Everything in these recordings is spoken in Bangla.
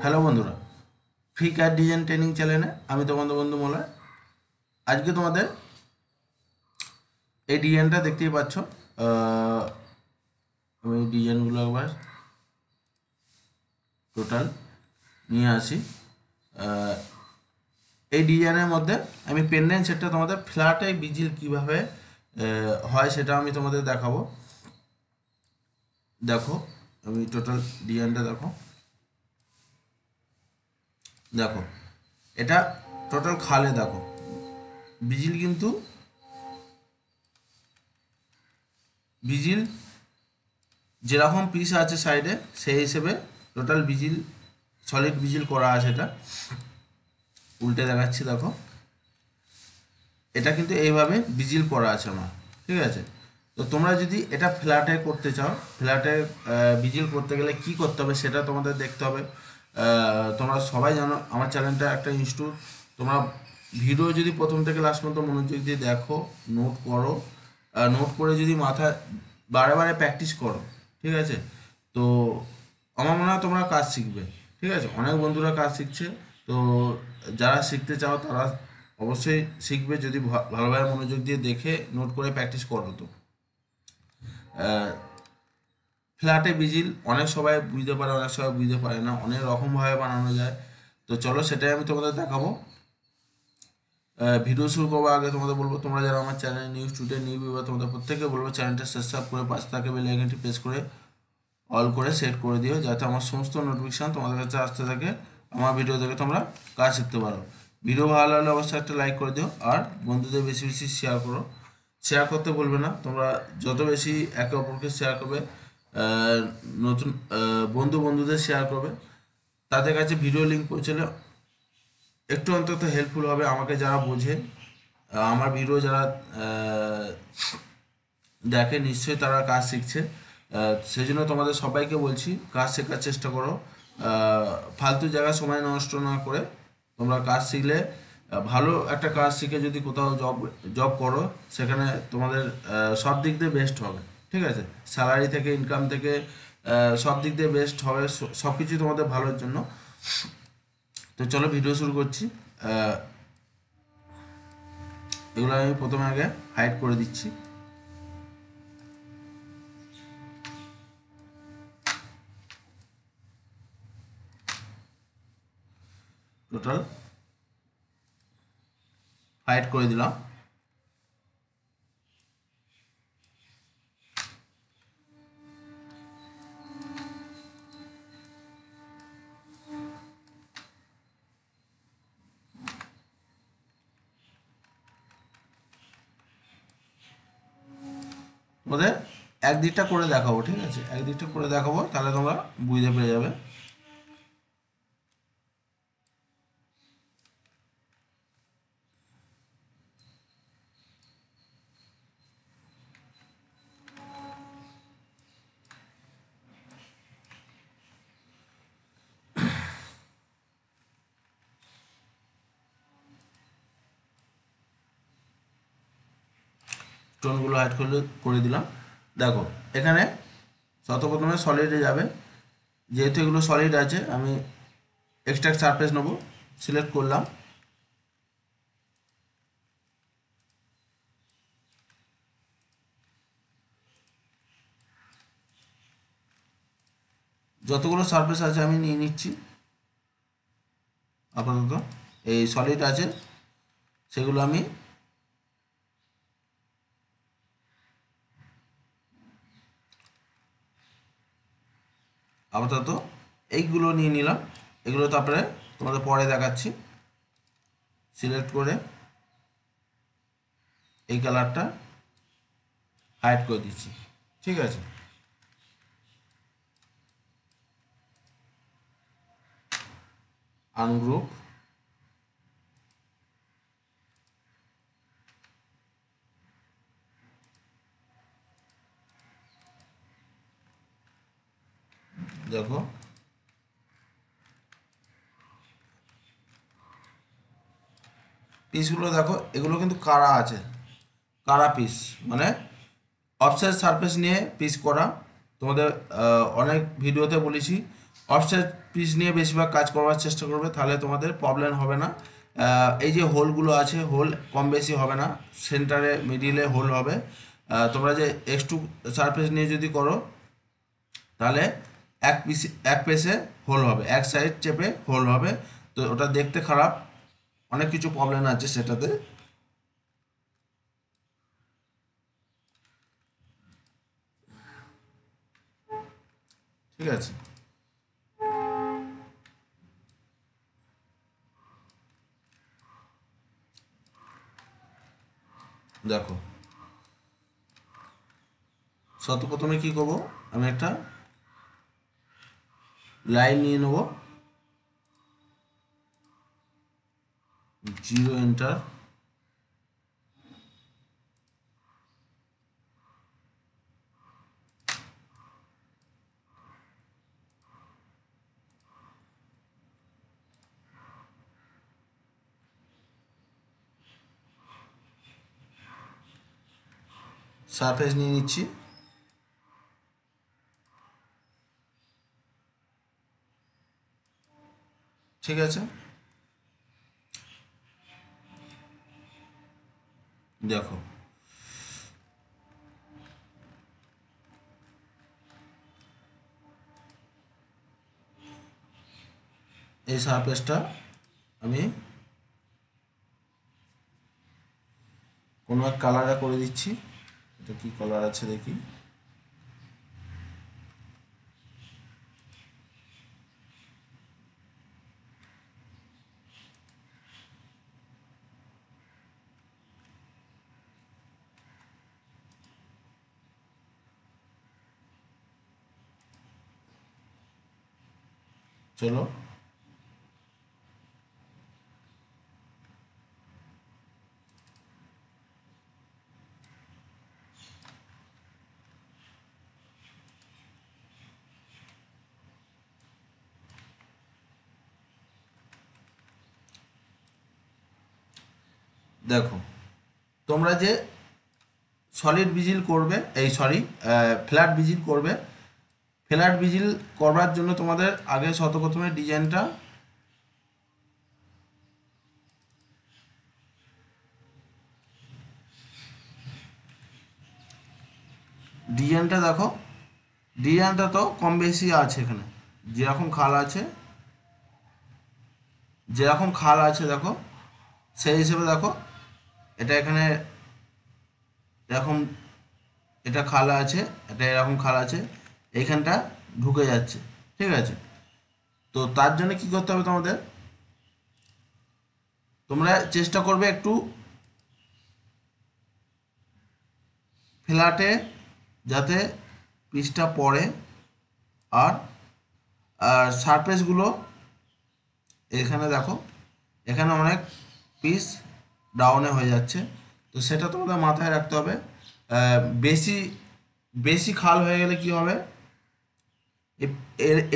হ্যালো বন্ধুরা, ফ্রি ক্যাড ডিজাইন ট্রেনিং চ্যানেলে আমি তোমাদের বন্ধু মলয়। আজকে তোমাদের এই ডিজাইনটা দেখতেই পাচ্ছ। আমি ডিজাইনগুলো একবার টোটাল নিয়ে আসি। এই ডিজাইনের মধ্যে আমি পেন্ডেন্ট সেটটা তোমাদের ফ্ল্যাটে বিজিল কীভাবে হয় সেটা আমি তোমাদের দেখাবো। দেখো, আমি টোটাল ডিজাইনটা দেখো। দেখো, এটা টোটাল খালে দেখো বিজিল, কিন্তু বিজিল যেরকম পিস আছে সাইডে সেই হিসেবে টোটাল বিজিল, সলিড বিজিল করা আছে। এটা উল্টে দেখাচ্ছি, দেখো এটা কিন্তু এইভাবে বিজিল করা আছে আমার, ঠিক আছে। তো তোমরা যদি এটা ফ্ল্যাটে করতে চাও, ফ্ল্যাটে বিজিল করতে গেলে কি করতে হবে সেটা তোমাদের দেখতে হবে। তোমরা সবাই জানো আমার চ্যানেলটা একটা ইনস্টিটিউট। তোমরা ভিডিও যদি প্রথম থেকে লাস্ট পর্যন্ত মনোযোগ দিয়ে দেখো, নোট করো, নোট করে যদি মাথায় বারে বারে প্র্যাকটিস করো, ঠিক আছে, তো আমার মনে হয় তোমরা কাজ শিখবে। ঠিক আছে, অনেক বন্ধুরা কাজ শিখছে, তো যারা শিখতে চাও তারা অবশ্যই শিখবে যদি ভালোভাবে মনোযোগ দিয়ে দেখে নোট করে প্র্যাকটিস করো। তো ফ্ল্যাটে বিজিল অনেক সবাই বুঝতে পারে, অনেক সবাই বুঝতে পারে না, অনেক রকমভাবে বানানো যায়। তো চলো সেটাই আমি তোমাদের দেখাবো। ভিডিও শুরু করবো আগে তোমাদের বলবো, তোমরা যারা আমার channel new student new viewer তোমাদের প্রত্যেকে বলবো চ্যানেলটা সাবস্ক্রাইব করে পাশে থাকা বেল আইকনটি প্রেস করে অল করে সেট করে দিও, যাতে আমার সমস্ত নোটিফিকেশান তোমাদের কাছে আসতে থাকে, আমার ভিডিও দেখে তোমরা কাজ শিখতে পারো। ভিডিও ভালো লাগলে অবশ্যই একটা লাইক করে দিও, আর বন্ধুদের বেশি বেশি শেয়ার করো। শেয়ার করতে বলবে না, তোমরা যত বেশি একে অপরকে শেয়ার করবে, নতুন বন্ধুদের শেয়ার করবে, তাদের কাছে ভিডিও লিঙ্ক পৌঁছলে একটু অন্তত হেল্পফুল হবে। আমাকে যারা বোঝে, আমার ভিডিও যারা দেখে, নিশ্চয়ই তারা কাজ শিখছে। সেই জন্য তোমাদের সবাইকে বলছি কাজ শেখার চেষ্টা করো, ফালতু জায়গায় সময় নষ্ট না করে তোমরা কাজ শিখলে, ভালো একটা কাজ শিখে যদি কোথাও জব করো, সেখানে তোমাদের সব দিক দিয়ে বেস্ট হবে। ঠিক আছে, স্যালারি থেকে, ইনকাম থেকে, সব দিক দিয়ে বেস্ট হবে, সব কিছু তোমাদের ভালোর জন্য। তো চলো ভিডিও শুরু করছি। এগুলো আমি প্রথমে আগে হাইড করে দিচ্ছি। টোটাল হাইড করে দিলাম। ওদের একদিকটা করে দেখাবো, ঠিক আছে, একদিকটা করে দেখাবো, তাহলে তোমরা বুঝতে পেরে যাবে। স্টোনগুলো হাইড করে দিলাম। দেখো এখানে প্রথমে সলিডে যাবে, যেহেতু এগুলো সলিড আছে আমি এক্সট্রাক্ট সারফেস নেবো, সিলেক্ট করলাম। যতগুলো সারফেস আছে আমি নিয়ে নিচ্ছি। আপাতত এই সলিড আছে সেগুলো আমি আপাতত এইগুলো নিয়ে নিলাম। এগুলো তারপরে তোমাদের পরে দেখাচ্ছি। সিলেক্ট করে এই কালারটা হাইড করে দিচ্ছি, ঠিক আছে। আনগ্রুপ, দেখো পিসগুলো দেখো, এগুলো কিন্তু কারা আছে, কারা পিস, মানে অফসেট সারফেস নিয়ে পিস করা। তোমাদের অনেক ভিডিওতে বলেছি অফসেট পিস নিয়ে বেশিরভাগ কাজ করবার চেষ্টা করবে, তাহলে তোমাদের প্রবলেম হবে না। এই যে হোলগুলো আছে, হোল কম বেশি হবে না, সেন্টারে মিডিলে হোল হবে। তোমরা যে X2 সারফেস নিয়ে যদি করো তাহলে এক পেসে হোল হবে, এক সাইড চেপে হোল হবে। তো ওটা দেখতে খারাপ, অনেক কিছু প্রবলেম আছে সেটাতে। ঠিক আছে, দেখো প্রথমে কি করবো, আমি একটা লাইন নিয়ে নেব, 0 এন্টার, সারফেস নিয়ে নিচ্ছি। ঠিক আছে, দেখো এই সারফেসটা আমি কোনো এক কালারে করে দিচ্ছি। এটা কি কালার আছে দেখি, চলো দেখো, তোমরা যে সলিড ভিজিল করবে, এই সরি ফ্ল্যাট ভিজিল করবে, ফ্ল্যাট ভিজিল করবার জন্য তোমাদের আগে প্রথমে ডিজাইনটা দেখো, ডিজাইনটা তো কম বেশি আছে এখানে, যেরকম খাল আছে, যেরকম খাল আছে দেখো, সেই হিসেবে দেখো এটা এখানে এরকম, এটা খাল আছে, এটা এরকম খাল আছে, এইখানটা ঢুকে যাচ্ছে। ঠিক আছে, তো তার জন্য কি করতে হবে তোমাদের, তোমরা চেষ্টা করবে একটু ফ্ল্যাটে যাতে পিসটা পড়ে, আর আর সারফেসগুলো এখানে দেখো, এখানে অনেক পিস ডাউনে হয়ে যাচ্ছে, তো সেটা তোমাদের মাথায় রাখতে হবে। বেশি বেশি খাল হয়ে গেলে কি হবে,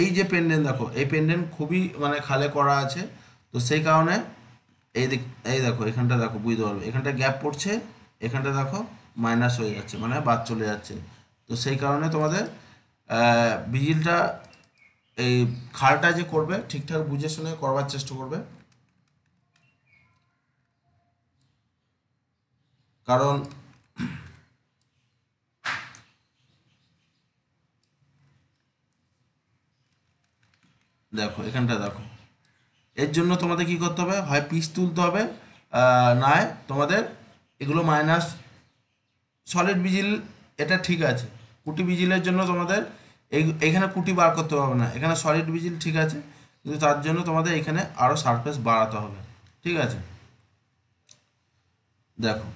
এই যে পেন্ডেন্ট দেখো, এই পেন্ডেন্ট খুবই মানে খালে করা আছে, তো সেই কারণে এই দিক, এই দেখো এখানটা দেখো, বুঝতে পারবে এখানটা গ্যাপ পড়ছে, এখানটা দেখো মাইনাস হয়ে যাচ্ছে, মানে বাদ চলে যাচ্ছে। তো সেই কারণে তোমাদের ভিজিলটা, এই খালটা যে করবে ঠিকঠাক বুঝে শুনে করবার চেষ্টা করবে, কারণ দেখো এখানটা দেখো, এর জন্য তোমাদের কি করতে হবে, হয় পিস তুলতে হবে, নয় তোমাদের এগুলো মাইনাস সলিড বিজিল, এটা ঠিক আছে। কুটি বিজিলের জন্য তোমাদের এইখানে কুটি বার করতে হবে না, এখানে সলিড বিজিল ঠিক আছে, কিন্তু তার জন্য তোমাদের এখানে আরও সারফেস বাড়াতে হবে। ঠিক আছে, দেখো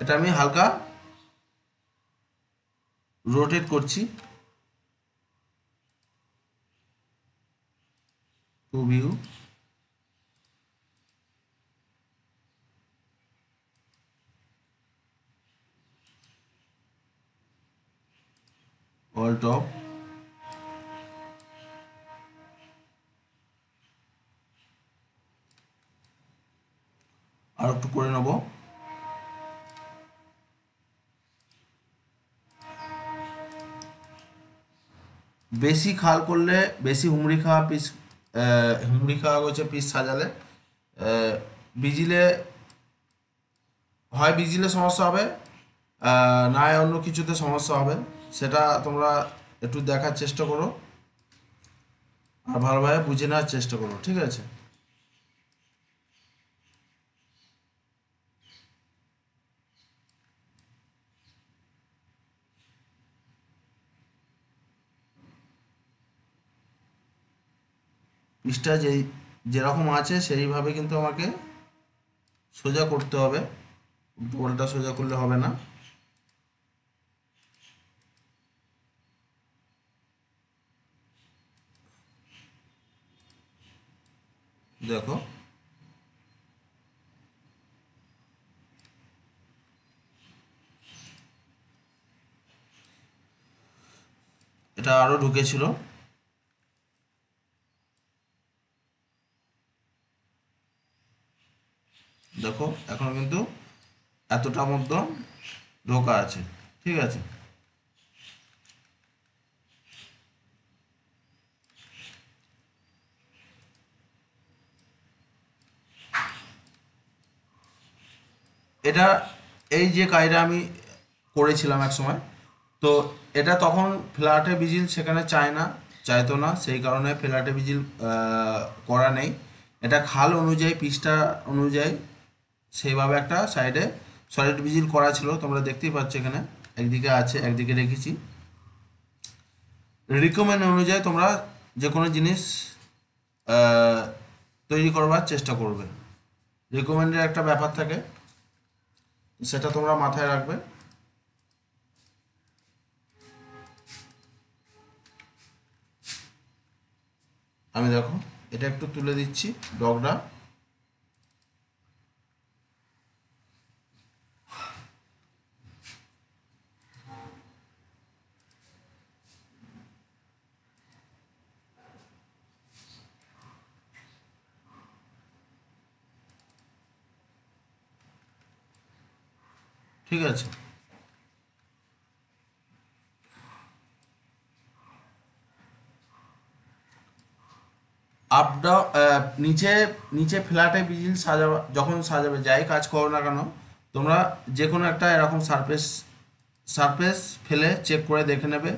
এটা আমি হালকা রোটেট করছি টু ভিউ, অল টপ, আর একটু করে নেব। বেশি খাল করলে, বেশি হুমড়ি খাওয়া পিস, হুমড়ি খাওয়া হচ্ছে পিস সাজালে বিজিলে, হয় বিজিলে সমস্যা হবে, না হয় অন্য কিছুতে সমস্যা হবে। সেটা তোমরা একটু দেখার চেষ্টা করো আর ভালোভাবে বুঝে নেওয়ার চেষ্টা করো, ঠিক আছে? পিসটা যেরকম আছে সেইভাবে কিন্তু আমাকে সোজা করতে হবে, উল্টো সোজা করলে হবে না। দেখো এটা আরো ঢুকেছিল, দেখো এখন কিন্তু এতটা মধ্যে ঢোকা আছে, ঠিক আছে? এটা এই যে কাজটা আমি করেছিলাম এক সময়, তো এটা তখন ফ্ল্যাটে ভিজিল সেখানে চাইতো না, সেই কারণে ফ্ল্যাটে ভিজিল করা নেই। এটা খাল অনুযায়ী, পিসটা অনুযায়ী সেইভাবে একটা সাইডে সলিড ভিজিল করা ছিল, তোমরা দেখতেই পাচ্ছ এখানে একদিকে আছে, একদিকে রেখেছি। রিকমেন্ড অনুযায়ী তোমরা যে কোনো জিনিস তৈরি করবার চেষ্টা করবে, রিকমেন্ডের একটা ব্যাপার থাকে, সেটা তোমরা মাথায় রাখবে। আমি দেখো এটা একটু তুলে দিচ্ছি ডগটা, ঠিক আছে? আপ ডাউন, নিচে নিচে ফ্ল্যাটে বিজিল সাজাবা, যখন সাজাবে যাই কাজ করো না কেন, তোমরা যে কোনো একটা এরকম সারফেস ফেলে চেক করে দেখে নেবে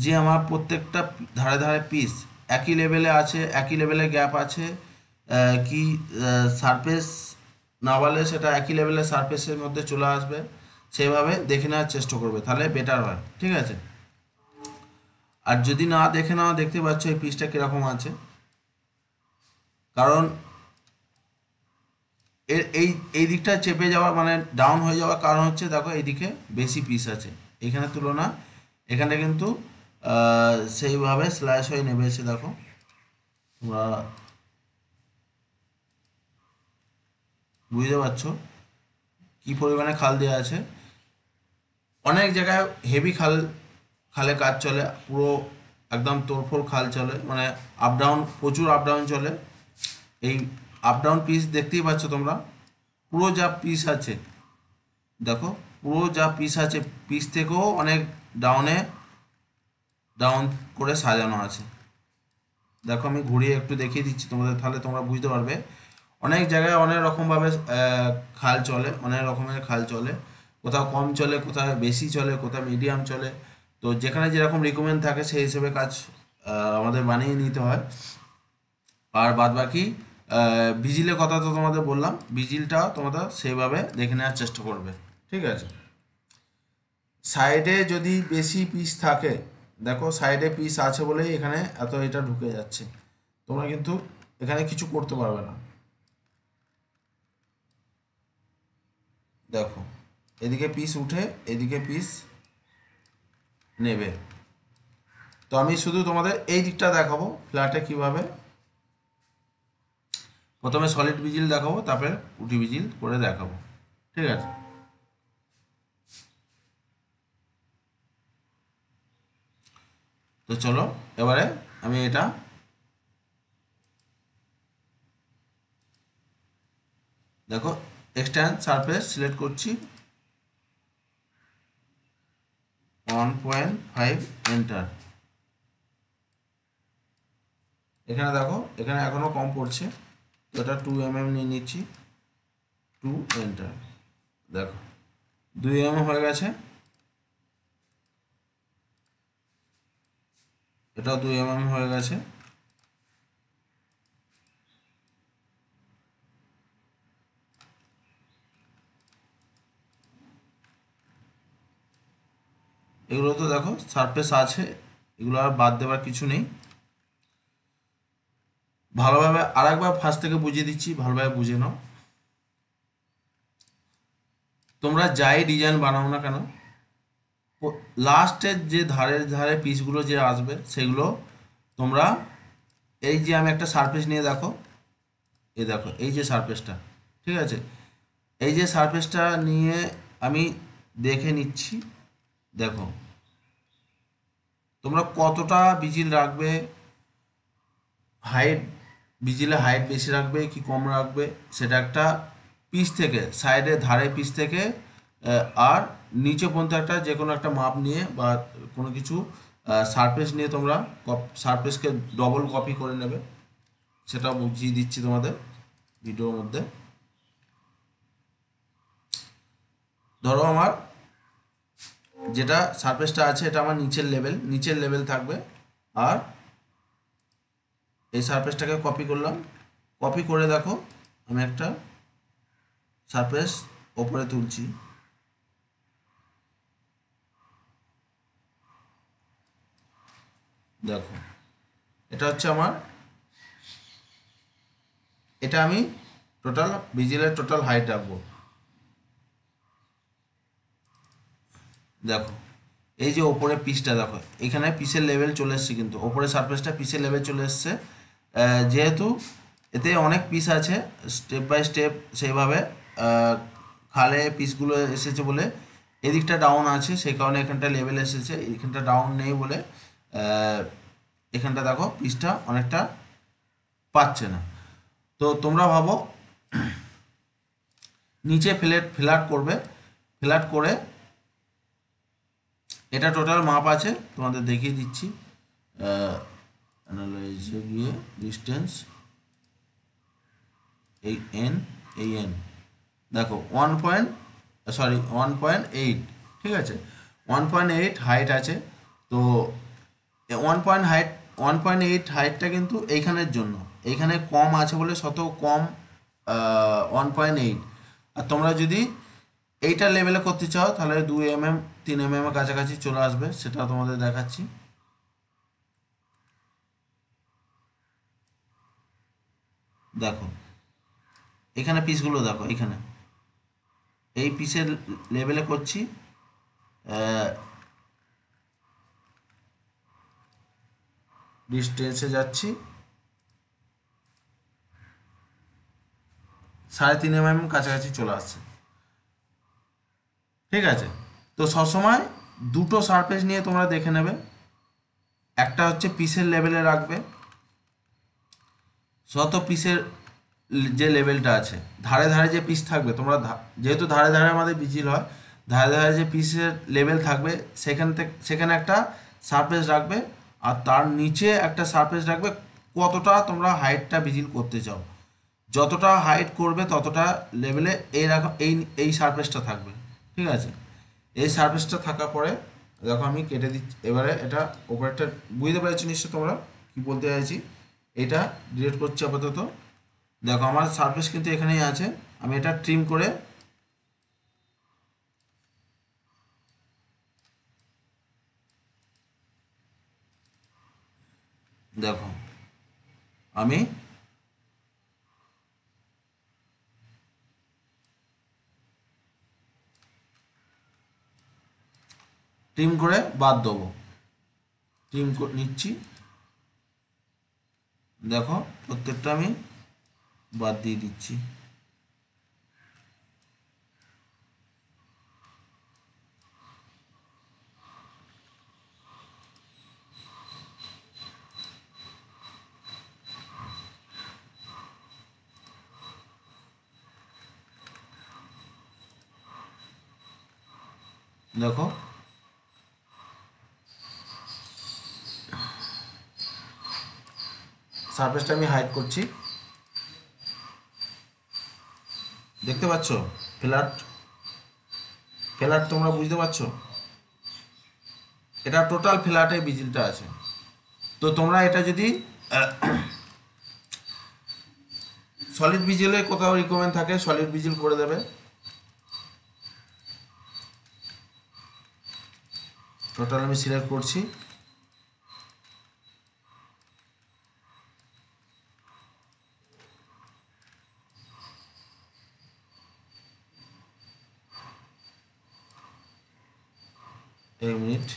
যে আমার প্রত্যেকটা ধারে ধারে পিস একই লেভেলে আছে, একই লেভেলে গ্যাপ আছে, কি সারফেস নামালে সেটা একই লেভেলের সারফেসের মধ্যে চলে আসবে, সেভাবে দেখে নেওয়ার চেষ্টা করবে, তাহলে বেটার হয়, ঠিক আছে? আর যদি না দেখে নাও, দেখতে পাচ্ছ এই পিসটা কীরকম আছে, কারণ এর এই দিকটা চেপে যাওয়া মানে ডাউন হয়ে যাওয়ার কারণ হচ্ছে, দেখো এইদিকে বেশি পিস আছে এখানে তুলনা, এখানে কিন্তু সেইভাবে স্ল্যাশ হয়ে নেমে এসে দেখো তোমরা বুঝতে পারছো কি পরিমাণে খাল দেওয়া আছে। অনেক জায়গায় হেভি খালে কাজ চলে, পুরো একদম তোড়ফোড় খাল চলে, মানে আপ ডাউন, প্রচুর আপ ডাউন চলে। এই আপ ডাউন পিস দেখতেই পাচ্ছ তোমরা, পুরো যা পিস আছে দেখো, পুরো যা পিস আছে পিস থেকেও অনেক ডাউন করে সাজানো আছে। দেখো আমি ঘুরিয়ে একটু দেখিয়ে দিচ্ছি তোমাদের, তাহলে তোমরা বুঝতে পারবে। অনেক জায়গায় অনেক রকমভাবে খাল চলে, অনেক রকমের খাল চলে, কোথাও কম চলে, কোথাও বেশি চলে, কোথাও মিডিয়াম চলে। তো যেখানে যেরকম রিকমেন্ড থাকে সেই হিসেবে কাজ আমাদের বানিয়ে নিতে হয়। আর বাদ বাকি ভিজিলের কথা তো তোমাদের বললাম, ভিজিলটাও তোমরা সেইভাবে দেখে নেওয়ার চেষ্টা করবে, ঠিক আছে? সাইডে যদি বেশি পিস থাকে, দেখো সাইডে পিস আছে বলেই এখানে এত এটা ঢুকে যাচ্ছে, তোমরা কিন্তু এখানে কিছু করতে পারবে না। দেখো এদিকে পিস উঠে, এদিকে পিস নেবে। তো আমি শুধু তোমাদের এই দিকটা দেখাবো ফ্ল্যাটে কিভাবে, প্রথমে সলিড ভিজিল দেখাবো, তারপরে পুটি ভিজিল করে দেখাবো, ঠিক আছে। তো চলো এবারে আমি এটা দেখো এক্সটেন্ড সারফেস সিলেক্ট করছি, 1.5 এন্টার। এখানে দেখো এখানে এখনো কম পড়ছে, তো এটা 2 mm নিয়ে নিচ্ছি, 2 এন্টার। দেখো 2 mm হয়ে গেছে, এটাও 2 mm হয়ে গেছে। এগুলো তো দেখো সারফেস আছে, এগুলো আর বাদ দেওয়ার কিছু নেই। ভালোভাবে আরেকবার ফার্স্ট থেকে বুঝিয়ে দিচ্ছি, ভালোভাবে বুঝে নাও। তোমরা যাই ডিজাইন বানাও না কেন, লাস্টের যে ধারের ধারে পিসগুলো যে আসবে সেগুলো তোমরা, এই যে আমি একটা সারফেস নিয়ে দেখো, এই দেখো এই যে সারফেসটা, ঠিক আছে, এই যে সারফেসটা নিয়ে আমি দেখে নিচ্ছি। দেখো তোমরা কতটা বিজিল রাখবে, হাইট, বিজিলে হাইট বেশি রাখবে কি কম রাখবে, সেটা একটা পিস থেকে সাইডে ধারে পিস থেকে আর নিচে পর্যন্ত একটা যে কোনো একটা মাপ নিয়ে বা কোনো কিছু সারফেস নিয়ে তোমরা সারফেসকে ডবল কপি করে নেবে, সেটা বুঝিয়ে দিচ্ছি তোমাদের ভিডিওর মধ্যে। ধরো আমার যেটা সারফেসটা আছে এটা আমার নিচের লেভেল থাকবে, আর এই সারফেসটাকে কপি করলাম, কপি করে দেখো আমি একটা সারফেস ওপরে তুলছি, দেখো এটা হচ্ছে আমার, এটা আমি টোটাল ভিজিলের টোটাল হাইট রাখবো। দেখো এই যে ওপরে পিসটা দেখো, এখানে পিসের লেভেল চলে এসছে, কিন্তু ওপরে সারফেসটা পিসের লেভেল চলে এসছে, যেহেতু এতে অনেক পিস আছে স্টেপ বাই স্টেপ সেইভাবে খালে পিসগুলো এসেছে বলে এদিকটা ডাউন আছে, সেই কারণে এখানটা লেভেল এসেছে, এখানটা ডাউন নেই বলে এখানটা দেখো পিসটা অনেকটা পাচ্ছে না। তো তোমরা ভাবো নিচে ফ্ল্যাট করবে, ফ্ল্যাট করে এটা টোটাল মাপ আছে তোমাদের দেখিয়ে দিচ্ছি, অ্যানালাইজে গিয়ে ডিস্টেন্স এই এন দেখো 1.8, ঠিক আছে, 1.8 হাইট আছে। তো 1.8 হাইটটা কিন্তু এইখানের জন্য, এইখানে কম আছে বলে শত কম 1.8, আর তোমরা যদি এইটা লেভেলে করতে চাও তাহলে 2 mm 3 mm এর কাছাকাছি চলে আসবে, সেটা তোমাদের দেখাচ্ছি। দেখো এখানে পিসগুলো দেখো, এখানে এই পিসের লেভেলে করছি, ডিস্টেন্সে যাচ্ছি 3.5 mm কাছাকাছি চলে আসছে, ঠিক আছে। তো সবসময় দুটো সারফেস নিয়ে তোমরা দেখে নেবে, একটা হচ্ছে পিসের লেভেলে রাখবে, শত পিসের যে লেভেলটা আছে ধারে ধারে যে পিস থাকবে, তোমরা যেহেতু ধারে ধারে আমাদের বিজিল হয়, ধারে ধারে যে পিসের লেভেল থাকবে সেখানে একটা সারফেস রাখবে, আর তার নিচে একটা সারফেস রাখবে কতটা তোমরা হাইটটা বিজিল করতে চাও, যতটা হাইট করবে ততটা লেভেলে এই সারফেসটা থাকবে, ঠিক আছে। এই সারফেসটা থাকার পরে দেখো আমি কেটে দিচ্ছি, এবারে এটা ওপরেরটা বুঝতে পেরেছি নিশ্চয় তোমরা কি বলতে চাইছি, এটা ডিলিট করছি আপাতত। দেখো আমার সারফেস কিন্তু এখানেই আছে, আমি এটা ট্রিম করে দেখো আমি ট্রিম করে বাদ দেবো, ট্রিম নিচ্ছি, দেখো প্রত্যেকটা আমি বাদ দিয়ে দিচ্ছি। দেখো সারফেসটা আমি হাইড করছি, দেখতে পাচ্ছ ফ্ল্যাট ফ্ল্যাট তোমরা বুঝতে পারছো, এটা টোটাল ফ্ল্যাটে বিজিলটা আছে। তো তোমরা এটা যদি সলিড বিজিলে কোথাও রিকমেন্ড থাকে সলিড বিজিল করে দেবে। টোটাল আমি সিলেক্ট করছি, এক মিনিট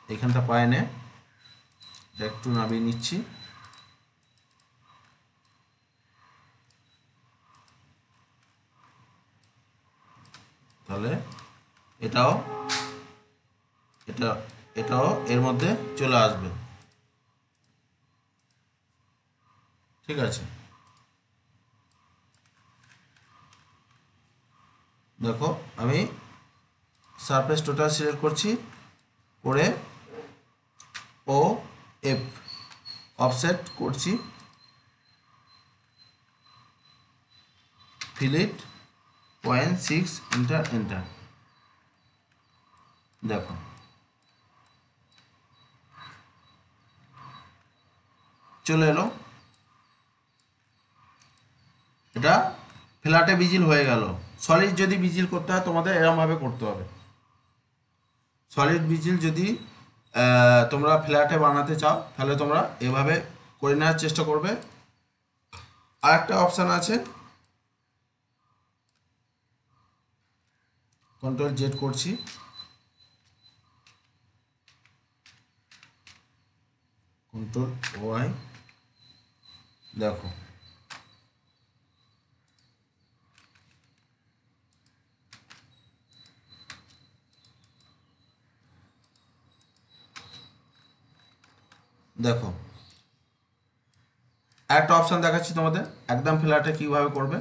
এখানটা পায় না, একটু নামিয়ে নিচ্ছি, তাহলে এটাও এটাও এর মধ্যে চলে আসবে, ঠিক আছে। দেখো আমি সারফেস টোটাল সিলেক্ট করছি, করে ও এফ অফসেট করছি, ফিলিট 0.6 এন্টার এন্টার, দেখো চলে এলো, এটা ফ্ল্যাটে বিজিল হয়ে গেল। সলিড যদি বিজিল করতে হয় তোমাদের এরমভাবে করতে হবে। সলিড বিজিল যদি তোমরা ফ্ল্যাটে বানাতে চাও তাহলে তোমরা এভাবে করে নেওয়ার চেষ্টা করবে। আরেকটা অপশান আছে, কন্ট্রোল জেড করছি, কন্ট্রোল ওয়াই, দেখো দেখো একটা অপশান দেখাচ্ছি তোমাদের একদম ফ্ল্যাটে কীভাবে করবে।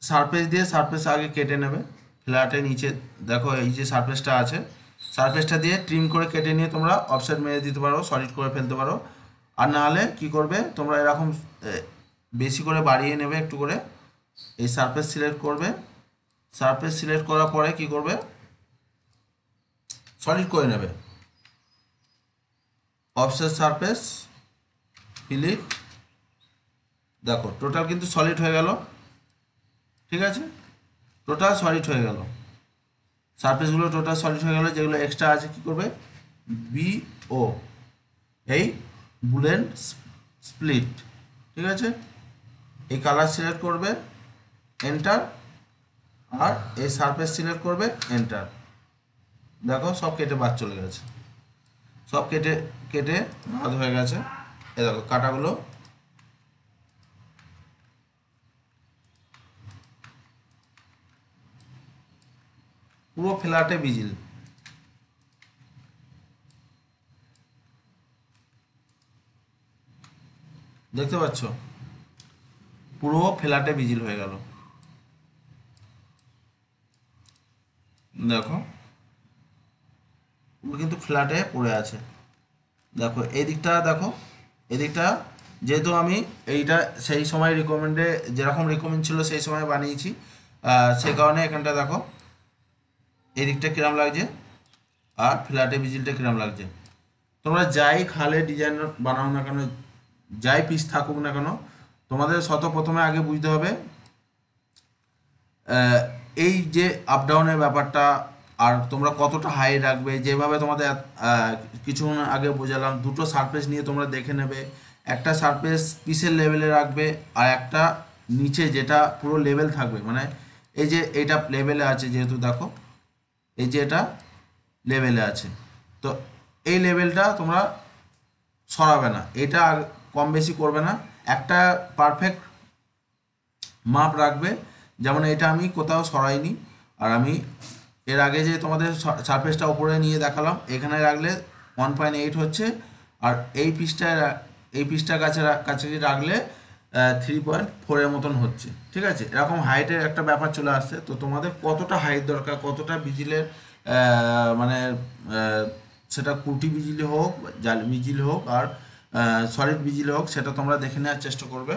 সারফেস দিয়ে সারফেস আগে কেটে নেবে, ফ্ল্যাটের নিচে দেখো এই যে সারফেসটা আছে, সারফেসটা দিয়ে ট্রিম করে কেটে নিয়ে তোমরা অফসেট মেরে দিতে পারো, সলিড করে ফেলতে পারো। আর না হলে কী করবে, তোমরা এরকম বেশি করে বাড়িয়ে নেবে একটু করে, এই সারফেস সিলেক্ট করবে, সারফেস সিলেক্ট করার পরে কি করবে, সলিড করে নেবে, অফসেট সারফেস ফিলিট, দেখো টোটাল কিন্তু সলিড হয়ে গেল, ঠিক আছে, টোটাল সলিড হয়ে গেল, সারফেসগুলো টোটাল সলিড হয়ে গেল। যেগুলো এক্সট্রা আছে কি করবে, বিও এই বুলেন স্প্লিট, ঠিক আছে, এই কালার সিলেক্ট করবে, এন্টার, আর এই সারফেস সিলেক্ট করবে, এন্টার, দেখো সব কেটে বাদ চলে গেছে, সব কেটে কেটে বাদ হয়ে গেছে। এ দেখো কাটাগুলো পুরো ফ্ল্যাটে বিজিল, দেখতে পাচ্ছ পুরো ফ্ল্যাটে বিজিল হয়ে গেল। দেখো পুরো কিন্তু ফ্ল্যাটে পড়ে আছে, দেখো এই দিকটা, দেখো এই দিকটা যেহেতু আমি এইটা সেই সময় যেরকম রিকমেন্ড ছিল সেই সময় বানিয়েছি, সেই কারণে এখানটা দেখো এই দিকটা কিরম লাগছে আর ফ্ল্যাটে বিজিলটা কিরম লাগছে। তোমরা যাই খালে ডিজাইন বানাও না কেন, যাই পিস থাকুক না কেন, তোমাদের প্রথমে আগে বুঝতে হবে এই যে আপ ডাউনের ব্যাপারটা, আর তোমরা কতটা হাই রাখবে। যেভাবে তোমাদের কিছুক্ষণ আগে বোঝালাম, দুটো সারফেস নিয়ে তোমরা দেখে নেবে, একটা সারফেস পিসের লেভেলে রাখবে আর একটা নিচে যেটা পুরো লেভেল থাকবে, মানে এই যে এইটা লেভেলে আছে, যেহেতু দেখো এই যে এটা লেভেলে আছে, তো এই লেভেলটা তোমরা সরাবে না, এটা কম বেশি করবে না, একটা পারফেক্ট মাপ রাখবে। যেমন এটা আমি কোথাও সরাইনি, আর আমি এর আগে যে তোমাদের সারফেসটা উপরে নিয়ে দেখালাম, এখানে রাখলে 1.8 হচ্ছে, আর এই পিসটার কাছাকাছি রাখলে 3.4 এর মতন হচ্ছে। ঠিক আছে, এরকম হাইটের একটা ব্যাপার চলে আসছে। তো তোমাদের কতটা হাইট দরকার, কতটা বিজিলের মানে সেটা কুটি বিজিলি হোক, জাল বিজিলি হোক, আর সলিড বিজিলি হোক, সেটা তোমরা দেখে নেওয়ার চেষ্টা করবে,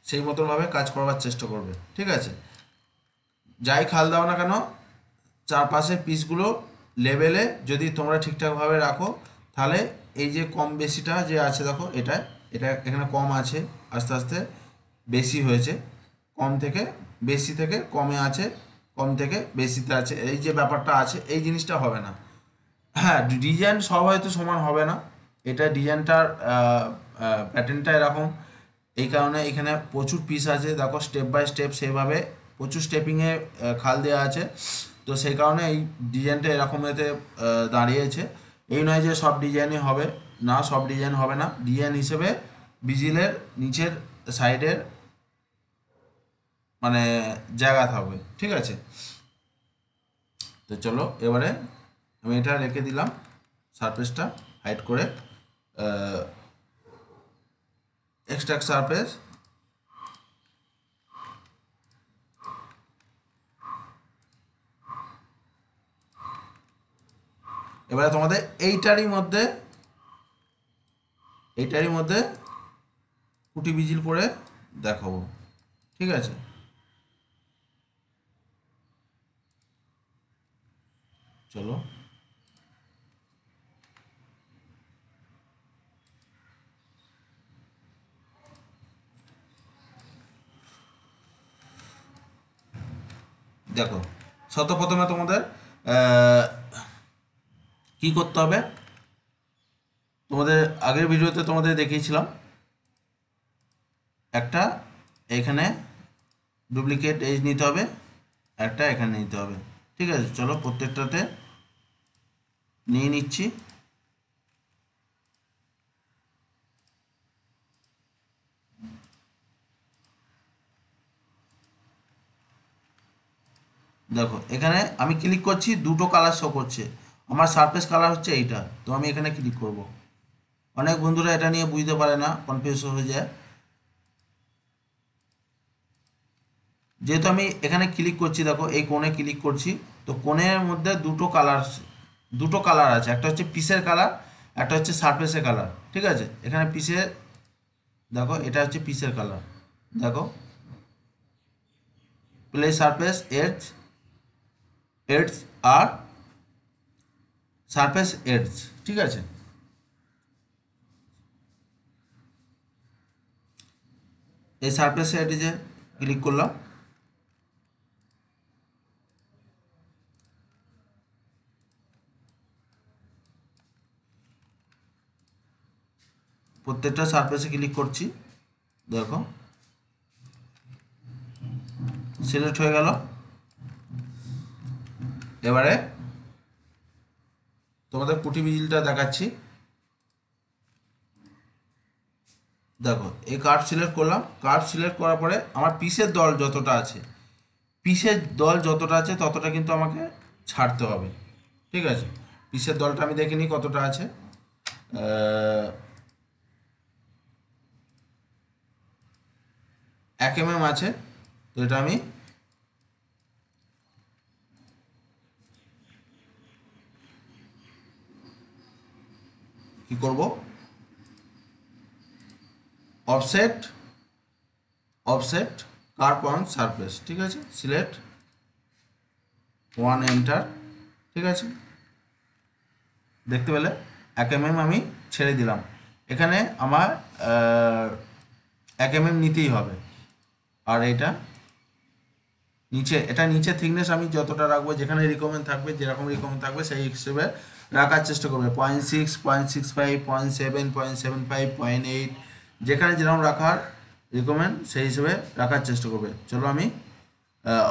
সেই মতনভাবে কাজ করবার চেষ্টা করবে। ঠিক আছে, যাই খাল দাও না কেন, চারপাশের পিসগুলো লেভেলে যদি তোমরা ঠিকঠাকভাবে রাখো, তাহলে এই যে কম বেশিটা যে আছে দেখো, এটা এটা এখানে কম আছে, আস্তে আস্তে বেশি হয়েছে, কম থেকে বেশি থেকে কমে আছে, কম থেকে বেশিতে আছে, এই যে ব্যাপারটা আছে, এই জিনিসটা হবে না। হ্যাঁ, ডিজাইন সব হয়তো সমান হবে না, এটা ডিজাইনটার প্যাটার্নটা এরকম, এই কারণে এখানে প্রচুর পিস আছে, দেখো স্টেপ বাই স্টেপ সেভাবে প্রচুর স্টেপিংয়ে খাল দেওয়া আছে, তো সেই কারণে এই ডিজাইনটা এরকম এতে দাঁড়িয়েছে। এই নয় যে সব ডিজাইনই হবে, না সব ডিজাইন হবে না, ডিজাইন হিসেবে বিজিলের নিচের সাইডের মানে জায়গা থাকবে। ঠিক আছে, তো চলো এবারে আমি এটা রেখে দিলাম, সারফেসটা হাইড করে, এক্সট্রাক্ট সারফেস, এবারে তোমাদের এইটারই মধ্যে কুটি বিজিল করে দেখাবো। ঠিক আছে, চলো দেখো, প্রথমে তোমাদের কি করতে হবে, তোমাদের আগের ভিডিওতে তোমাদের দেখিয়েছিলাম, একটা এখানে ডুপ্লিকেট এজ নিতে হবে, একটা এখানে নিতে হবে। ঠিক আছে, চলো প্রত্যেকটাতে নিয়ে নিচ্ছি। দেখো এখানে আমি ক্লিক করছি, দুটো কালার শো করছে, আমার সারফেস কালার হচ্ছে এইটা, তো আমি এখানে ক্লিক করব। অনেক বন্ধুরা এটা নিয়ে বুঝতে পারে না, কনফিউজ হয়ে যায়। যেহেতু আমি এখানে ক্লিক করছি, দেখো এই কোণে ক্লিক করছি, তো কোণের মধ্যে দুটো কালার আছে, একটা হচ্ছে পিসের কালার, একটা হচ্ছে সারফেসের কালার। ঠিক আছে, এখানে পিসের, দেখো এটা হচ্ছে পিসের কালার, দেখো প্লে সারফেস এডস আর সারফেস এডস। ঠিক আছে, এই সারফেস এডজে ক্লিক করলাম, প্রত্যেকটা সারফেসে ক্লিক করছি, দেখো সিলেক্ট হয়ে গেল। এবারে তোমাদের কুটি বিজিলটা দেখাচ্ছি, দেখো এই কার্ভ সিলেক্ট করলাম, কার্ভ সিলেক্ট করার পরে আমার পিসের দল যতটা আছে, ততটা কিন্তু আমাকে ছাড়তে হবে। ঠিক আছে, পিসের দলটা আমি দেখে নিই কতটা আছে, 1 mm আছে, তো এটা আমি কি করব, অফসেট কার্ভ অন সারফেস। ঠিক আছে, সিলেক্ট 1, এন্টার। ঠিক আছে, দেখতে পেলে 1 mm আমি ছেড়ে দিলাম, এখানে আমার 1 mm নিতেই হবে। আর এটা নিচে থিকনেস আমি যতটা রাখবো, যেখানে রিকমেন্ড থাকবে, যেরকম রিকমেন্ড থাকবে সেই হিসেবে রাখার চেষ্টা করবে, 0.6, 0.65, 0.7, 0.75, 0.8, যেখানে যেরকম রাখার রিকমেন্ড সেই হিসেবে রাখার চেষ্টা করবে। চলো আমি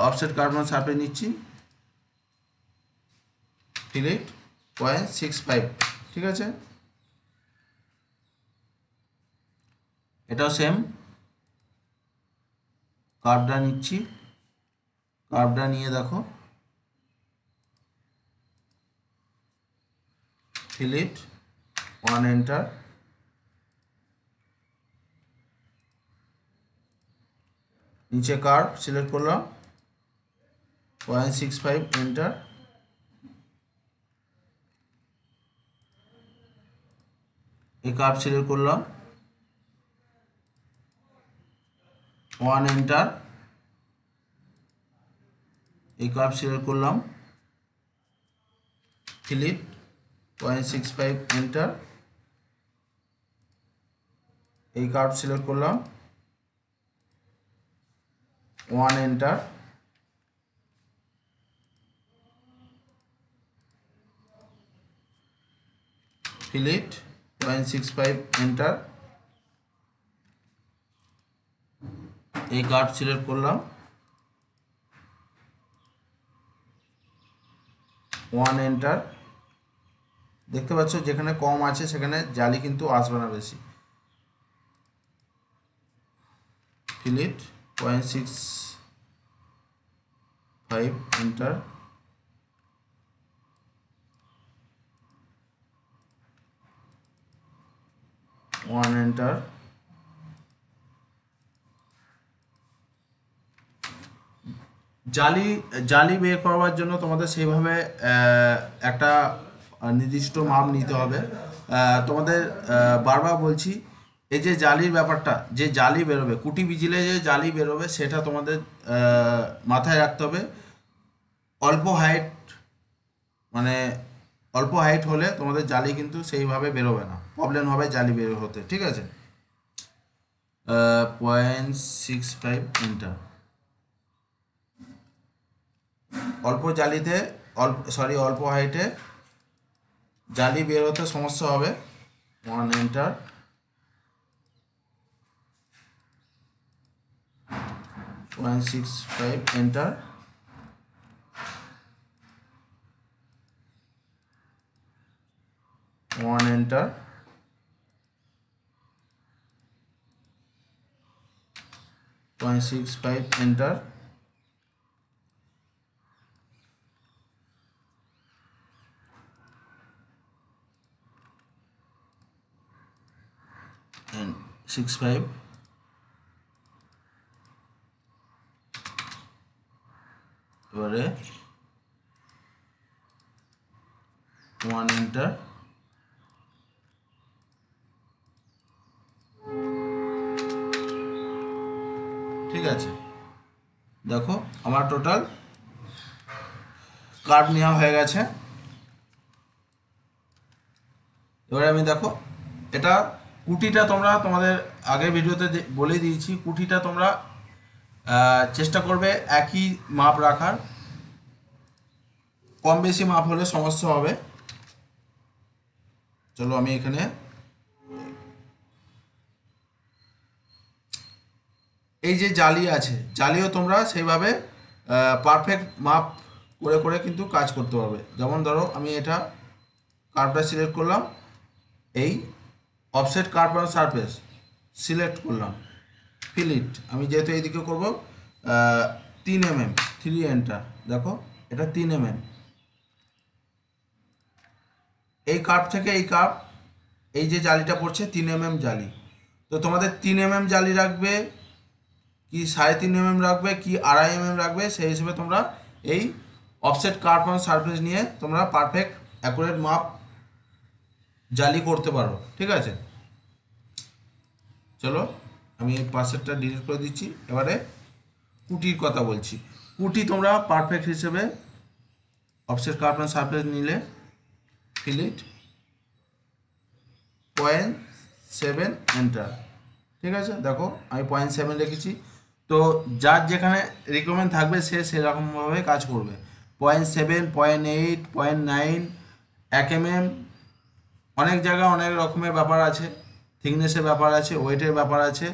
অফসেট কার্বন সারফেস নিচ্ছি, ফিলিট 0.65, ঠিক আছে। এটাও সেম, কার্ভটা নিচ্ছি, কার্ভটা নিয়ে দেখো ফিলিট 1 এন্টার, নিচে কার্ভ সিলেক্ট করলাম 0.65 এন্টার, এই কার্ভ সিলেক্ট করলাম 1 এন্টার, এই কার্ভ সিলেক্ট করলাম ফিলিট 0.65 এন্টার, এই কার্ভ সিলেক্ট করলাম 1 এন্টার, ফিলিট 0.65 এন্টার, এই কার্ভ সিলেক্ট করলাম 1 এন্টার। দেখতে পাচ্ছ যেখানে কম আছে সেখানে জালি কিন্তু আসবে না বেশি। ফিলিট 0.65 এন্টার, 1 এন্টার, জালি জালি বের করবার জন্য তোমাদের সেইভাবে একটা নির্দিষ্ট মাপ নিতে হবে। তোমাদের বারবার বলছি, এই যে জালির ব্যাপারটা, যে জালি বেরোবে কুটি বিজিলে যে জালি বেরোবে সেটা তোমাদের মাথায় রাখতে হবে। অল্প হাইট, মানে অল্প হাইট হলে তোমাদের জালি কিন্তু সেইভাবে বেরোবে না, প্রবলেম হবে জালি বের হতে, ঠিক আছে। 0.65 এন্টার, অল্প জালিতে অল্প হাইটে জালি বের হতে সমস্যা হবে। 1 enter, 0.65 enter, one enter, .65 enter, and 65, এবারে 1 এন্টার, ঠিক আছে। দেখো আমার টোটাল কার্ভ নেওয়া হয়ে গেছে। এবারে আমি দেখো এটা কুটিটা তোমরা তোমাদের আগের ভিডিওতে বলে দিয়েছি, কুটিটা তোমরা চেষ্টা করবে একই মাপ রাখার, কম বেশি মাপ হলে সমস্যা হবে। চলো আমি এখানে এই যে জালি আছে, জালিও তোমরা সেইভাবে পারফেক্ট মাপ করে করে কিন্তু কাজ করতে পারবে। যেমন ধরো আমি এটা কার্ভটা সিলেক্ট করলাম, এই offset curve on surface select করলাম, ফিলিট আমি যেহেতু এইদিকে করবো 3 mm, 3 এন্টার, দেখো এটা 3 mm, এই কার্ভ থেকে এই কার্ভ, এই যে জালিটা পড়ছে 3 mm জালি, তো তোমাদের 3 mm জালি রাখবে কি 3.5 mm রাখবে কি 2.5 mm রাখবে, সেই হিসেবে তোমরা এই অফসেট কার্ভ অন সারফেস নিয়ে তোমরা পারফেক্ট অ্যাকুরেট মাপ জালি করতে পারো, ঠিক আছে। চলো আমি এই পাশেরটা ডিলিট করে দিচ্ছি। এবারে কুটির কথা বলছি। কুটি তোমরা পারফেক্ট হিসেবে অফসেট কার্ভ অন সারফেস নিলে ফিলিট 0.7 এন্টার, ঠিক আছে। দেখো আমি 0.7 রেখেছি, তো যার যেখানে রিকোয়ারমেন্ট থাকবে সে সেরকমভাবে কাজ করবে। 0.7, 0.8, 0.9, 1 mm, অনেক জায়গায় অনেক রকমের ব্যাপার আছে, থিকনেসের ব্যাপার আছে, ওয়েটের ব্যাপার আছে,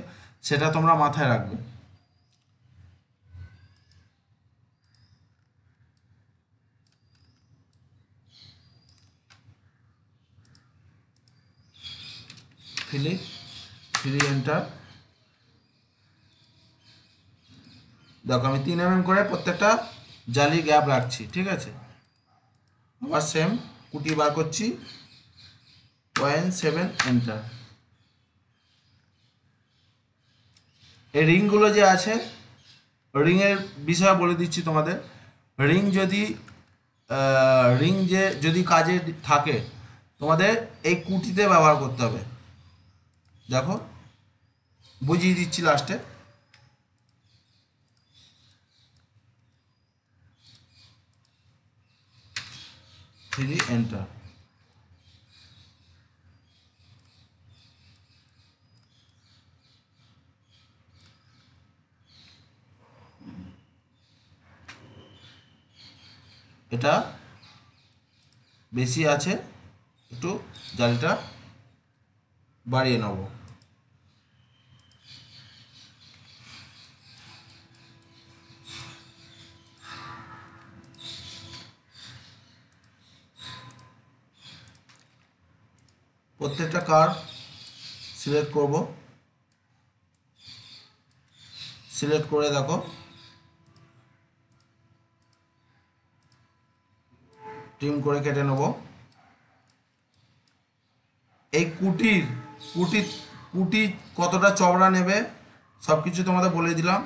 সেটা তোমরা মাথায় রাখবে। Fillet 3 enter. দেখো আমি 3 mm করে প্রত্যেকটা জালি গ্যাপ রাখছি, ঠিক আছে। আবার সেম কুটি বার করছি, 0.7 এন্টার। এই রিংগুলো যে আছে, রিংয়ের বিষয়ে বলে দিচ্ছি তোমাদের। রিং যদি যদি কাজে থাকে, তোমাদের এই কুটিতে ব্যবহার করতে হবে। দেখো বুঝিয়ে দিচ্ছি লাস্টে। Three enter. এটা বেশি আছে, একটু জালিটা বাড়িয়ে নেব। প্রত্যেকটা কার্ভ সিলেক্ট করব, সিলেক্ট করে দেখো ট্রিম করে কেটে নেব। এই কুটি কতটা চওড়া নেবে সব কিছু তোমাদের বলে দিলাম।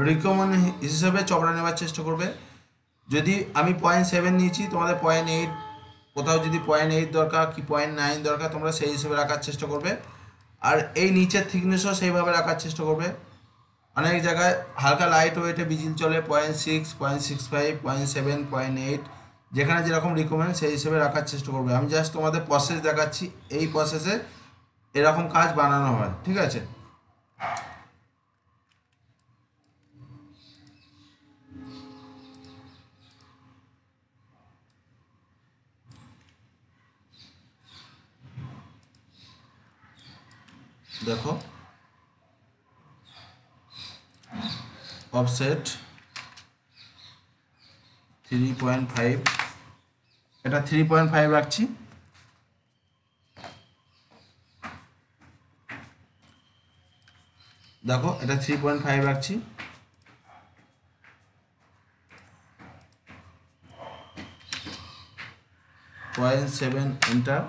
রিকমেন্ড হিসেবে চওড়া নেওয়ার চেষ্টা করবে। যদি আমি 0.7 নিয়েছি, তোমাদের 0.8, কোথাও যদি 0.8 দরকার কি 0.9 দরকার, তোমরা সেই হিসেবে রাখার চেষ্টা করবে। আর এই নিচের থিকনেসও সেইভাবে রাখার চেষ্টা করবে। অনেক জায়গায় হালকা লাইট ওয়েটে বিজিল চলে, 0.6, 0.65, 0.7, 0.8, যেখানে যেরকম রিকমেন্ড সেই হিসেবে রাখার চেষ্টা করবে। আমি জাস্ট তোমাদের প্রসেস দেখাচ্ছি, এই প্রসেসে এরকম কাজ বানানো হয়, ঠিক আছে। দেখো অফসেট 3.5, এটা 3.5 রাখছি। দেখো এটা 3.5 রাখছি। 0.7 enter.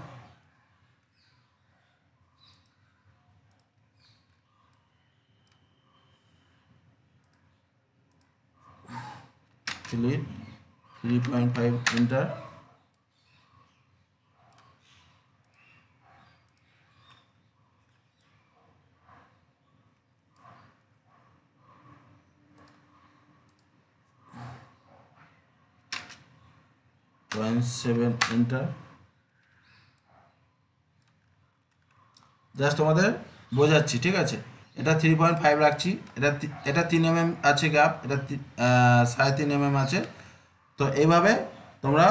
Fillet 3.5 enter. .7 enter. Just তোমাদের বোঝাচ্ছি, ঠিক আছে। এটা 3.5 রাখছি। এটা 3 mm আছে গ্যাপ, এটা 3.5 mm আছে। তো এইভাবে তোমরা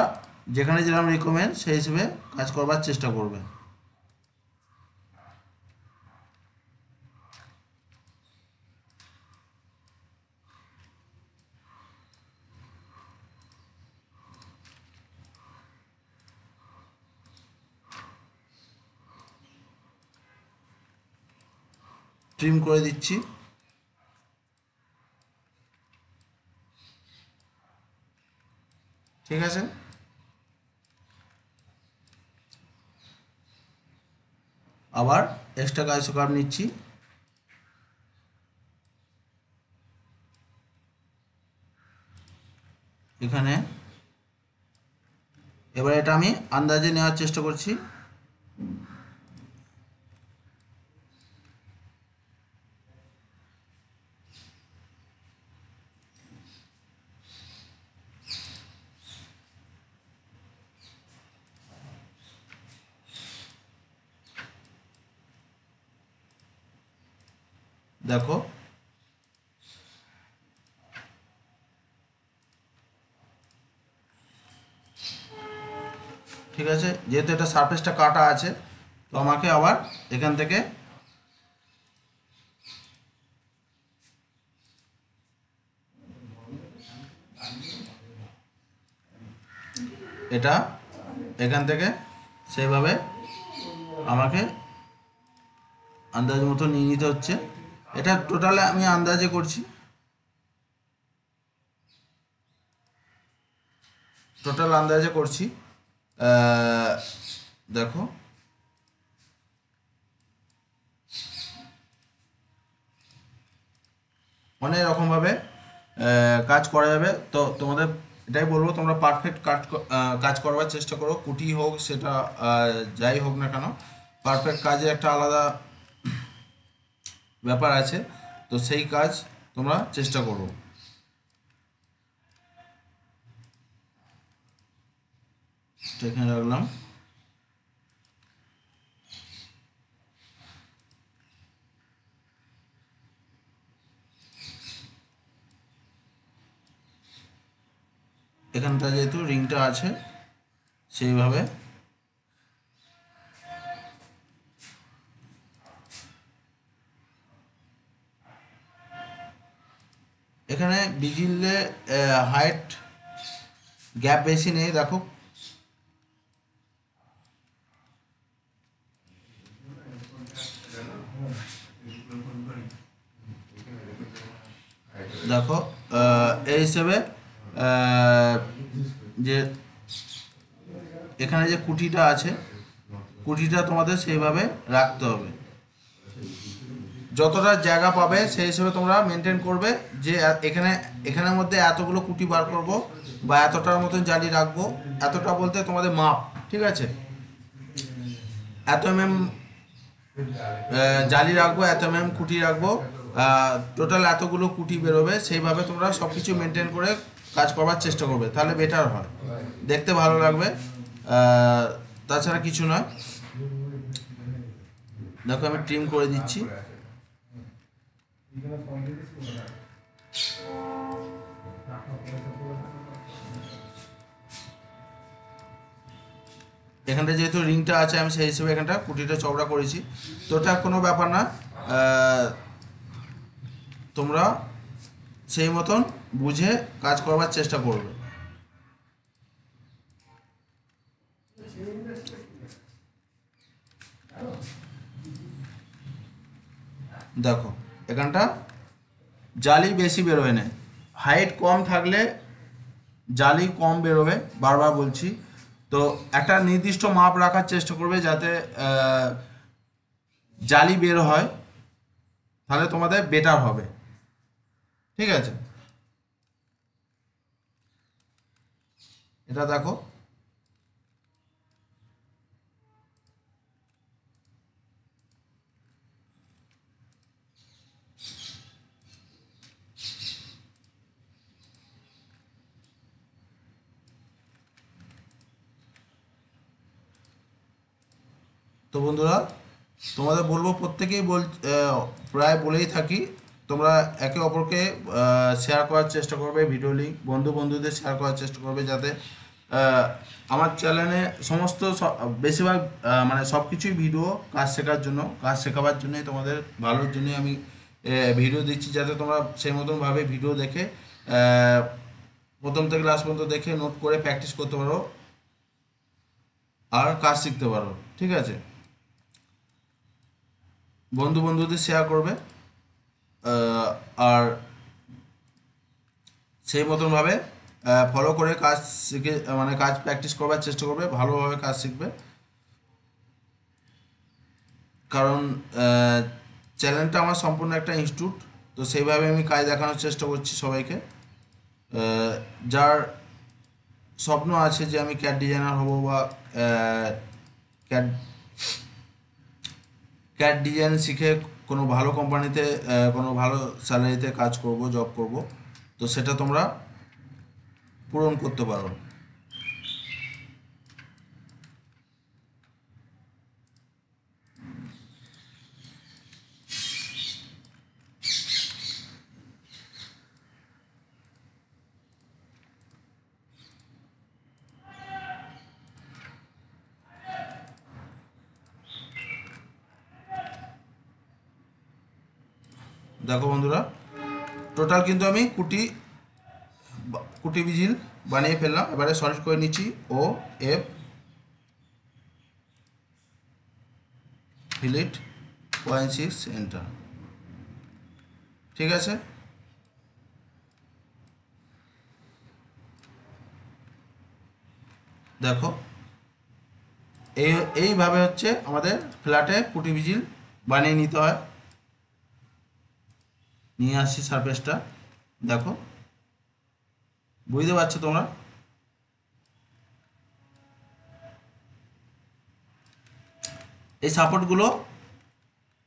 যেখানে যেরকম রিকমেন্ড সেই হিসেবে কাজ করবার চেষ্টা করবে। ট্রিম করে দিচ্ছি। ঠিক আছে, আবার এক্সট্রা আইসোকার্ভ নিচ্ছি। এখানে এবার এটা আমি আন্দাজে নেওয়ার চেষ্টা করছি। দেখো ঠিক আছে, যেহেতু এটা সারফেসটা কাটা আছে, তো আমাকে আবার এখান থেকে এটা এখান থেকে সেইভাবে আমাকে আন্দাজ মতো নিয়ে নিতে হচ্ছে। এটা টোটাল আমি আন্দাজে করছি, টোটাল আন্দাজে করছি। দেখো অনেক রকমভাবে কাজ করা যাবে। তো তোমাদের এটাই বলবো, তোমরা পারফেক্ট কাজ করবার চেষ্টা করো, কুটি হোক সেটা যাই হোক না কেন, পারফেক্ট কাজে একটা আলাদা ব্যাপার আছে। তো সেই কাজ তোমরা চেষ্টা করো। এখানে রাখলাম। এখানটা যেহেতু রিংটা আছে সেইভাবে এখানে বিজিলে হাইট গ্যাপ বেশি নেই। দেখো দেখো এই হিসেবে যে এখানে যে কুটিটা আছে, কুটিটা তোমাদের সেইভাবে রাখতে হবে। যতটা জায়গা পাবে সেই হিসেবে তোমরা মেনটেন করবে যে এখানের মধ্যে এতগুলো কুটি বার করব বা এতটার মতন জালি রাখবো। এতটা বলতে তোমাদের মাপ, ঠিক আছে, এত জালি রাখবো, এত কুটি রাখবো, টোটাল এতগুলো কুটি বেরোবে। সেইভাবে তোমরা সব কিছু মেনটেন করে কাজ করবার চেষ্টা করবে, তাহলে বেটার হয়, দেখতে ভালো লাগবে। তাছাড়া কিছু নয়। দেখো আমি ট্রিম করে দিচ্ছি। এখানটা যেহেতু রিংটা আছে আমি সেই হিসেবে এখানটা কুটিটা চওড়া করেছি। তো ওটা কোনো ব্যাপার না, তোমরা সেই মতন বুঝে কাজ করবার চেষ্টা করবে। দেখো এখানটা জালি বেশি বেরোয় না, হাইট কম থাকলে জালি কম বেরোবে, বারবার বলছি। তো একটা নির্দিষ্ট মাপ রাখার চেষ্টা করবে যাতে জালি বের হয়, তাহলে তোমাদের বেটার হবে, ঠিক আছে। এটা দেখো তো বন্ধুরা, তোমাদের বলবো প্রত্যেকেই প্রায় বলেই থাকি, তোমরা একে অপরকে শেয়ার করার চেষ্টা করবে, ভিডিও লিঙ্ক বন্ধুদের শেয়ার করার চেষ্টা করবে, যাতে আমার চ্যানেলে সমস্ত বেশিরভাগ মানে সব কিছুই ভিডিও কাজ শেখার জন্য, কাজ শেখাবার জন্যই, তোমাদের ভালোর জন্যই আমি ভিডিও দিচ্ছি, যাতে তোমরা সেই মতনভাবে ভিডিও দেখে প্রথম থেকে লাস্ট পর্যন্ত দেখে নোট করে প্র্যাকটিস করতে পারো আর কাজ শিখতে পারো, ঠিক আছে। বন্ধুদের শেয়ার করবে আর সেই মতনভাবে ফলো করে কাজ শিখে মানে কাজ প্র্যাকটিস করবার চেষ্টা করবে, ভালোভাবে কাজ শিখবে। কারণ চ্যানেলটা আমার সম্পূর্ণ একটা ইনস্টিটিউট, তো সেইভাবে আমি কাজ দেখানোর চেষ্টা করছি সবাইকে। যার স্বপ্ন আছে যে আমি ক্যাড ডিজাইনার হব বা ক্যাড ক্যাড ডিজাইন শিখে কোনো ভালো কোম্পানিতে কোনো ভালো স্যালারিতে কাজ করব, জব করব, তো সেটা তোমরা পূরণ করতে পারো। দেখো বন্ধুরা, টোটাল কিন্তু আমি কুটি বিজিল বানিয়ে ফেললাম। এবারে সলিড করে নিচ্ছি ও এফ ফিলিট 0.6 এন্টার। ঠিক আছে, দেখো এইভাবে হচ্ছে আমাদের ফ্ল্যাটে কুটি ভিজিল বানিয়ে নিতে হয়। নিয়ে আসছি সারফেসটা, দেখো বুঝতে পারছো তোমরা। এই সাপোর্টগুলো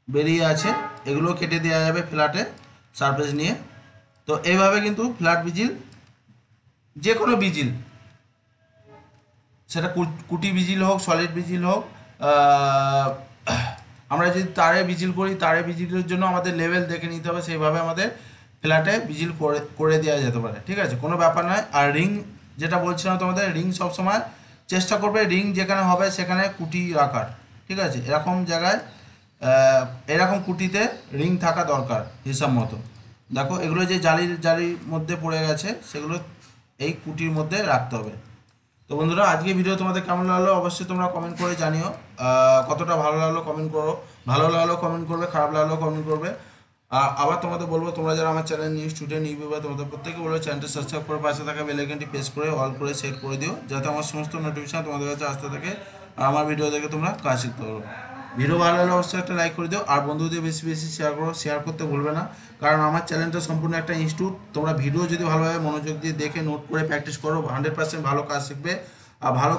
বেরিয়ে আছে, এগুলো কেটে দেওয়া যাবে ফ্ল্যাটে সারফেস নিয়ে। তো এইভাবে কিন্তু ফ্ল্যাট ভিজিল, যে কোনো ভিজিল, সেটা কুটি ভিজিল হোক সলিড ভিজিল হোক, আমরা যদি তারে ভিজিল করি, তারে ভিজিলের জন্য আমাদের লেভেল দেখে নিতে হবে, সেইভাবে আমাদের ফ্ল্যাটে ভিজিল করে করে দেওয়া যেতে পারে। ঠিক আছে, কোনো ব্যাপার নয়। আর রিং যেটা বলছিলাম তোমাদের, রিং সবসময় চেষ্টা করবে রিং যেখানে হবে সেখানে কুটি রাখার। ঠিক আছে, এরকম জায়গায় এরকম কুটিতে রিং থাকা দরকার হিসাব মতো। দেখো এগুলো যে জালির মধ্যে পড়ে গেছে সেগুলো এই কুটির মধ্যে রাখতে হবে। তো বন্ধুরা, আজকে ভিডিও তোমাদের কেমন লাগলো অবশ্যই তোমরা কমেন্ট করে জানিও। কতটা ভালো লাগলো কমেন্ট করো, ভালো লাগলো কমেন্ট করবে, খারাপ লাগলো কমেন্ট করবে। আবার তোমাদের বলবো, তোমরা যারা আমার channel new student new viewer, তোমাদের প্রত্যেকে বলবো চ্যানেলটি সাবস্ক্রাইব করে পাশে থাকা বেল আইকনটি প্রেস করে অল করে সেট করে দিও, যাতে আমার সমস্ত নোটিফিকেশন তোমাদের কাছে আসতে থাকে আর আমার ভিডিও দেখে তোমরা কাজ শিখতে পারো। ভিডিও ভালো লাগলে অবশ্যই একটা লাইক করে দিও, আর বন্ধুদের বেশি বেশি শেয়ার করো, শেয়ার করতে ভুলবে না। কারণ আমার চ্যানেলটা সম্পূর্ণ একটা ইনস্টিটিউট, তোমরা ভিডিও যদি ভালোভাবে মনোযোগ দিয়ে দেখে নোট করে প্র্যাকটিস করো, 100% ভালো কাজ শিখবে। আর ভালো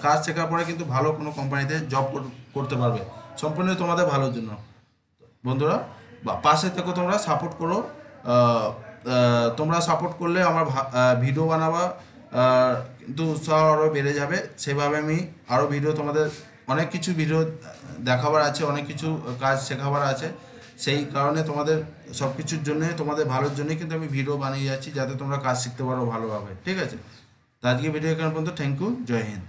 কাজ শেখার পরে কিন্তু ভালো কোনো কোম্পানিতে জব করতে পারবে, সম্পূর্ণ তোমাদের ভালোর জন্য। বন্ধুরা, পাশে থেকে তোমরা সাপোর্ট করো। তোমরা সাপোর্ট করলে আমার ভিডিও বানাবা কিন্তু উৎসাহ আরও বেড়ে যাবে। সেভাবে আমি আরও ভিডিও তোমাদের, অনেক কিছু ভিডিও দেখাবার আছে, অনেক কিছু কাজ শেখাবার আছে। সেই কারণে তোমাদের সব কিছুর জন্যে, তোমাদের ভালোর জন্যই কিন্তু আমি ভিডিও বানিয়ে যাচ্ছি, যাতে তোমরা কাজ শিখতে পারো ভালোভাবে। ঠিক আছে, তো আজকে ভিডিও এখানে পর্যন্ত। থ্যাংক ইউ, জয় হিন্দ।